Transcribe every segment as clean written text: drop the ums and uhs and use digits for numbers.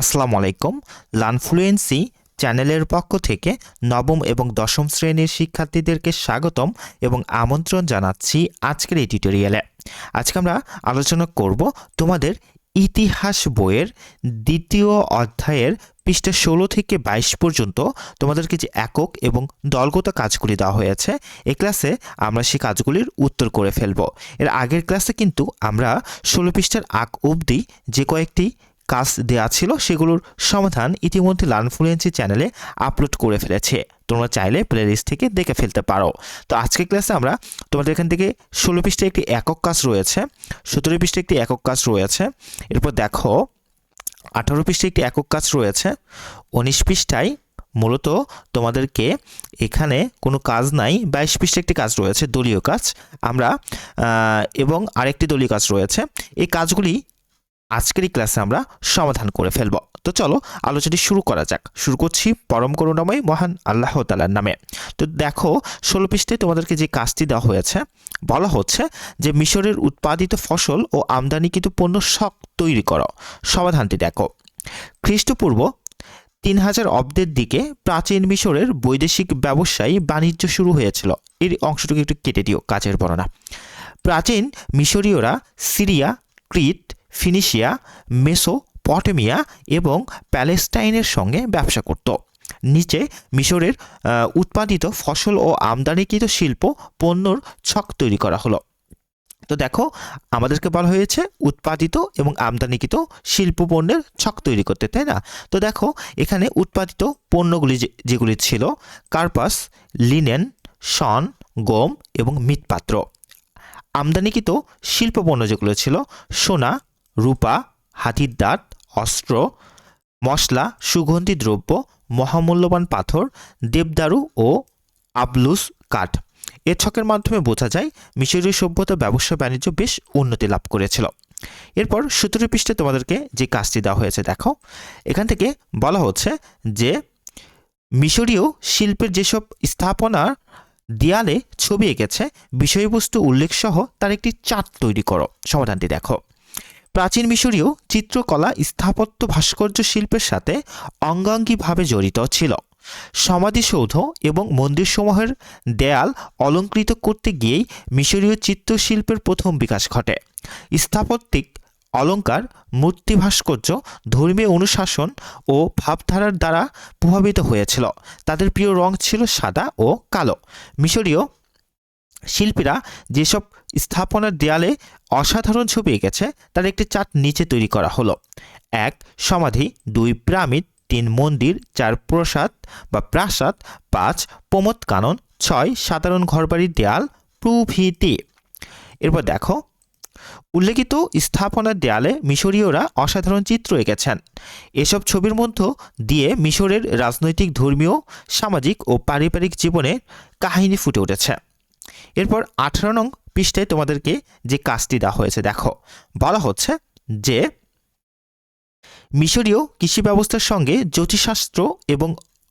আসসালামু আলাইকুম। লার্নফ্লুয়েন্সি চ্যানেলের পক্ষ থেকে নবম এবং দশম শ্রেণীর শিক্ষার্থীদেরকে স্বাগতম এবং আমন্ত্রণ জানাচ্ছি আজকের এই টিউটোরিয়ালে। আজকে আমরা আলোচনা করব তোমাদের ইতিহাস বইয়ের দ্বিতীয় অধ্যায়ের পৃষ্ঠা 16 থেকে 22 পর্যন্ত তোমাদেরকে যে একক এবং দলগত কাজগুলি দেওয়া হয়েছে, এই ক্লাসে আমরা সেই কাজগুলির উত্তর করে ফেলব। এর আগের ক্লাসে কিন্তু আমরা 16 পৃষ্ঠার আগ অবধি যে কয়েকটি কাজ দেওয়া ছিল সেগুলোর সমাধান ইতিমধ্যে লার্নফ্লুয়েন্সি চ্যানেলে আপলোড করে ফেলেছে। তোমরা চাইলে প্লেলিস্ট থেকে দেখে ফেলতে পারো। তো আজকের ক্লাসে আমরা তোমাদের এখান থেকে 16 পৃষ্ঠায় একটি একক কাজ রয়েছে, 17 পৃষ্ঠায় একটি একক কাজ রয়েছে, এরপর দেখো 18 পৃষ্ঠায় একটি একক কাজ রয়েছে, 19 পৃষ্ঠায় মূলত তোমাদেরকে এখানে কোনো কাজ নাই, 22 পৃষ্ঠায় একটি কাজ রয়েছে দলীয় কাজ আমরা এবং আরেকটি দলীয় কাজ রয়েছে। এই কাজগুলি আজকের এই ক্লাসে আমরা সমাধান করে ফেলব। তো চলো আলোচনাটি শুরু করা যাক। শুরু করছি পরম করুণাময় মহান আল্লাহ তাআলার নামে। তো দেখো 16 পৃষ্ঠায় তোমাদেরকে যে কাজটি দেওয়া হয়েছে, বলা হচ্ছে যে মিশরের উৎপাদিত ফসল ও আমদানিকৃত পণ্য স্টক তৈরি করো। সমাধানটি দেখো। খ্রিস্টপূর্ব 3000 অব্দের দিকে প্রাচীন মিশরের বৈদেশিক ব্যবসায়ী বাণিজ্য শুরু হয়েছিল। এর অংশটুকু একটু কেটে দিও, কাজের বর্ণনা। প্রাচীন মিশরীয়রা সিরিয়া, ক্রিট, ফিনিশিয়া, মেসোপটেমিয়া এবং প্যালেস্টাইনের সঙ্গে ব্যবসা করত। নিচে মিশরের উৎপাদিত ফসল ও আমদানিকৃত শিল্প পণ্যর ছক তৈরি করা হলো। তো দেখো আমাদেরকে বলা হয়েছে উৎপাদিত এবং আমদানিকৃত শিল্প পণ্যের ছক তৈরি করতে, তাই না? তো দেখো এখানে উৎপাদিত পণ্যগুলি যেগুলি ছিল কার্পাস, লিনেন, শন, গম এবং মৃৎপাত্র। আমদানিকৃত শিল্পপণ্য যেগুলো ছিল সোনা, রূপা, হাতির দাঁত, অস্ত্র, মশলা, সুগন্ধি দ্রব্য, মহামূল্যবান পাথর, দেবদারু ও আবলুস কাঠ। এর ছকের মাধ্যমে বোঝা যায় মিশরীয় সভ্যতা ব্যবসা বাণিজ্য বেশ উন্নতি লাভ করেছিল। এরপর 17 পৃষ্ঠায় তোমাদেরকে যে কাজটি দেওয়া হয়েছে দেখো, এখান থেকে বলা হচ্ছে যে মিশরীয় শিল্পের যেসব স্থাপনার দেয়ালে ছবি এঁকেছে বিষয়বস্তু উল্লেখ সহ তার একটি চার্ট তৈরি করো। সমাধানটি দেখো। প্রাচীন মিশরীয় চিত্রকলা স্থাপত্য ভাস্কর্য শিল্পের সাথে অঙ্গাঙ্গিভাবে জড়িত ছিল। সমাধিসৌধ এবং মন্দিরসমূহের দেয়াল অলঙ্কৃত করতে গিয়েই মিশরীয় চিত্রশিল্পের প্রথম বিকাশ ঘটে। স্থাপত্যিক অলঙ্কার, মূর্তি ভাস্কর্য ধর্মীয় অনুশাসন ও ভাবধারার দ্বারা প্রভাবিত হয়েছিল। তাদের প্রিয় রং ছিল সাদা ও কালো। মিশরীয় শিল্পীরা যেসব স্থাপনার দেয়ালে অসাধারণ ছবি এঁকেছে তার একটি চার্ট নিচে তৈরি করা হলো। 1 সমাধি, 2 পিরামিড, 3 মন্দির, 4 প্রসাদ বা প্রাসাদ, 5 প্রমোদ কানন, 6 সাধারণ ঘরবাড়ির দেয়াল প্রভৃতি। এরপর দেখো উল্লেখিত স্থাপনার দেয়ালে মিশরীয়রা অসাধারণ চিত্র এঁকেছেন। এসব ছবির মধ্য দিয়ে মিশরের রাজনৈতিক, ধর্মীয়, সামাজিক ও পারিবারিক জীবনের কাহিনী ফুটে উঠেছে। এরপর 18 নং পৃষ্ঠায় তোমাদেরকে যে কাজটি দেওয়া হয়েছে দেখো, বলা হচ্ছে যে মিশরীয় কৃষি ব্যবস্থার সঙ্গে জ্যোতিষশাস্ত্র এবং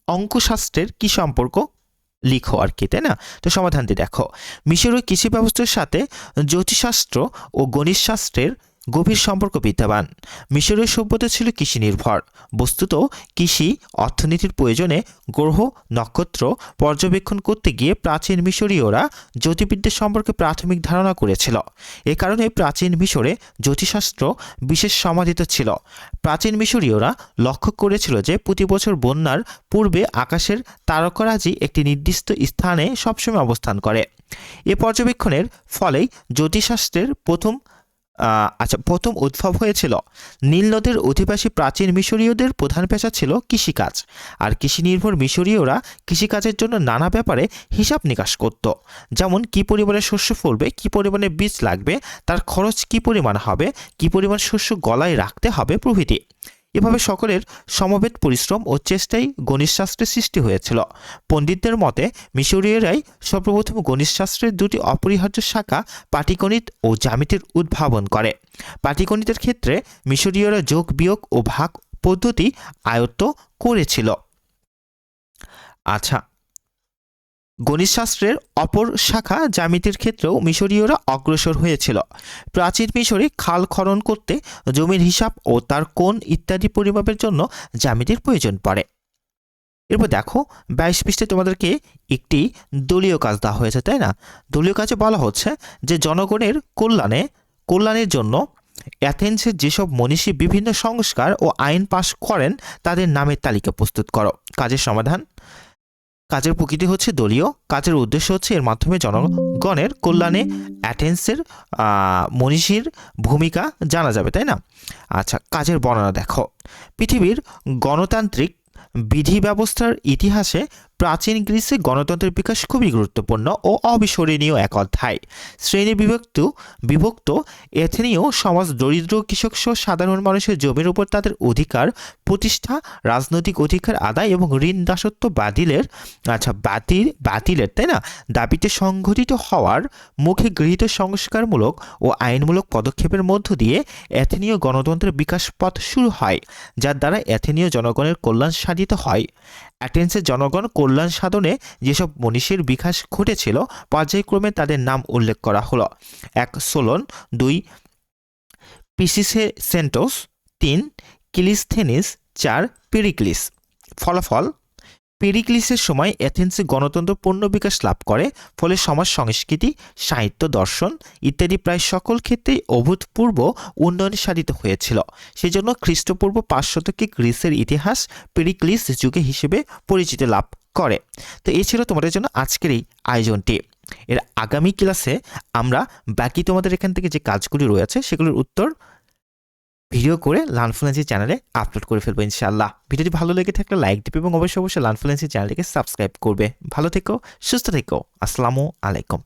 অঙ্কশাস্ত্রের কি সম্পর্ক লিখো আর কি, তাই না? তো সমাধানটি দেখো। মিশরীয় কৃষি ব্যবস্থার সাথে জ্যোতিষশাস্ত্র ও গণিতশাস্ত্রের গভীর সম্পর্ক বিদ্যমান। মিশরীয় সভ্যতা ছিল কৃষি নির্ভর। বস্তুত কৃষি অর্থনীতির প্রয়োজনে গ্রহ নক্ষত্র পর্যবেক্ষণ করতে গিয়ে প্রাচীন মিশরীয়রা জ্যোতির্বিদ্যা সম্পর্কে প্রাথমিক ধারণা করেছিল। এ কারণে প্রাচীন মিশরে জ্যোতিষশাস্ত্র বিশেষ সমাধিত ছিল। প্রাচীন মিশরীয়রা লক্ষ্য করেছিল যে প্রতি বছর বন্যার পূর্বে আকাশের তারকারাজি একটি নির্দিষ্ট স্থানে সবসময় অবস্থান করে। এ পর্যবেক্ষণের ফলেই জ্যোতিষশাস্ত্রের প্রথম উদ্ভব হয়েছিল। নীল নদের অধিবাসী প্রাচীন মিশরীয়দের প্রধান পেশা ছিল কৃষিকাজ, আর কৃষি নির্ভর মিশরীয়রা কৃষিকাজের জন্য নানা ব্যাপারে হিসাব নিকাশ করত, যেমন কী পরিমাণে শস্য ফলবে, কী পরিমাণে বীজ লাগবে, তার খরচ কী পরিমাণ হবে, কী পরিমাণ শস্য গলায় রাখতে হবে প্রভৃতি। এভাবে সকলের সমবেত পরিশ্রম ও চেষ্টায় গণিতশাস্ত্রের সৃষ্টি হয়েছিল। পণ্ডিতদের মতে মিশরীয়রাই সর্বপ্রথম গণিতশাস্ত্রের দুটি অপরিহার্য শাখা পাটিগণিত ও জ্যামিতির উদ্ভাবন করে। পাটিগণিতের ক্ষেত্রে মিশরীয়রা যোগ, বিয়োগ ও ভাগ পদ্ধতি আয়ত্ত করেছিল। আচ্ছা, গণিতশাস্ত্রের অপর শাখা জ্যামিতির ক্ষেত্রেও মিশরীয়রা অগ্রসর হয়েছিল। প্রাচীন মিশরে খাল খনন করতে জমির হিসাব ও তার কোণ ইত্যাদি পরিমাপের জন্য জ্যামিতির প্রয়োজন পড়ে। এরপর দেখো 22 পৃষ্ঠে তোমাদেরকে একটি দলীয় কাজ দেওয়া হয়েছে, তাই না? দলীয় কাজে বলা হচ্ছে যে জনগণের কল্যাণের জন্য অ্যাথেন্সের যেসব মনীষী বিভিন্ন সংস্কার ও আইন পাশ করেন তাদের নামের তালিকা প্রস্তুত করো। কাজের সমাধান। কাজের প্রকৃতি হচ্ছে দলীয়। কাজের উদ্দেশ্য হচ্ছে এর মাধ্যমে জনগণের কল্যাণে অ্যাথেন্সের মনীষীর ভূমিকা জানা যাবে, তাই না? আচ্ছা, কাজের বর্ণনা দেখো। পৃথিবীর গণতান্ত্রিক বিধি ব্যবস্থার ইতিহাসে প্রাচীন গ্রিসে গণতন্ত্রের বিকাশ খুবই গুরুত্বপূর্ণ ও অবিস্মরণীয় এক অধ্যায়। শ্রেণী বিভক্ত এথেনীয় সমাজ দরিদ্র কৃষক সহ সাধারণ মানুষের জমির উপর তাদের অধিকার প্রতিষ্ঠা, রাজনৈতিক অধিকার আদায় এবং ঋণ দাসত্ব বাতিলের তাই না দাবিতে সংঘটিত হওয়ার মুখে গৃহীত সংস্কারমূলক ও আইনমূলক পদক্ষেপের মধ্য দিয়ে এথেনীয় গণতন্ত্রের বিকাশ পথ শুরু হয়, যার দ্বারা এথেনীয় জনগণের কল্যাণ সাধিত হয়। অ্যাথেন্সের জনগণ কল্যাণ সাধনে যেসব মনীষীর বিকাশ ঘটেছিল পর্যায়ক্রমে তাদের নাম উল্লেখ করা হলো। 1 সোলন, 2 পিসিসেন্টোস, 3 ক্লিস্থেনিস, 4 পেরিক্লিস। ফলাফল: পেরিক্লিসের সময় এথেন্সে গণতন্ত্র পূর্ণ বিকাশ লাভ করে, ফলে সমাজ সংস্কৃতি, সাহিত্য, দর্শন ইত্যাদি প্রায় সকল ক্ষেত্রেই অভূতপূর্ব উন্নয়ন সাধিত হয়েছিল। সেজন্য খ্রিস্টপূর্ব 5 শতকে গ্রিসের ইতিহাস পেরিক্লিস যুগে হিসেবে পরিচিতি লাভ করে। তো এই ছিল তোমাদের জন্য আজকের এই আয়োজনটি। এর আগামী ক্লাসে আমরা বাকি তোমাদের এখান থেকে যে কাজগুলি রয়েছে সেগুলোর উত্তর ভিডিও করে লার্নফ্লুয়েন্সি চ্যানেলে আপলোড করে ফেলবো ইনশাআল্লাহ। ভিডিওটি ভালো লেগে থাকলে লাইক দিবে এবং অবশ্যই লার্নফ্লুয়েন্সি চ্যানেলটিকে সাবস্ক্রাইব করবে। ভালো থেকো, সুস্থ থেকো। আসসালামু আলাইকুম।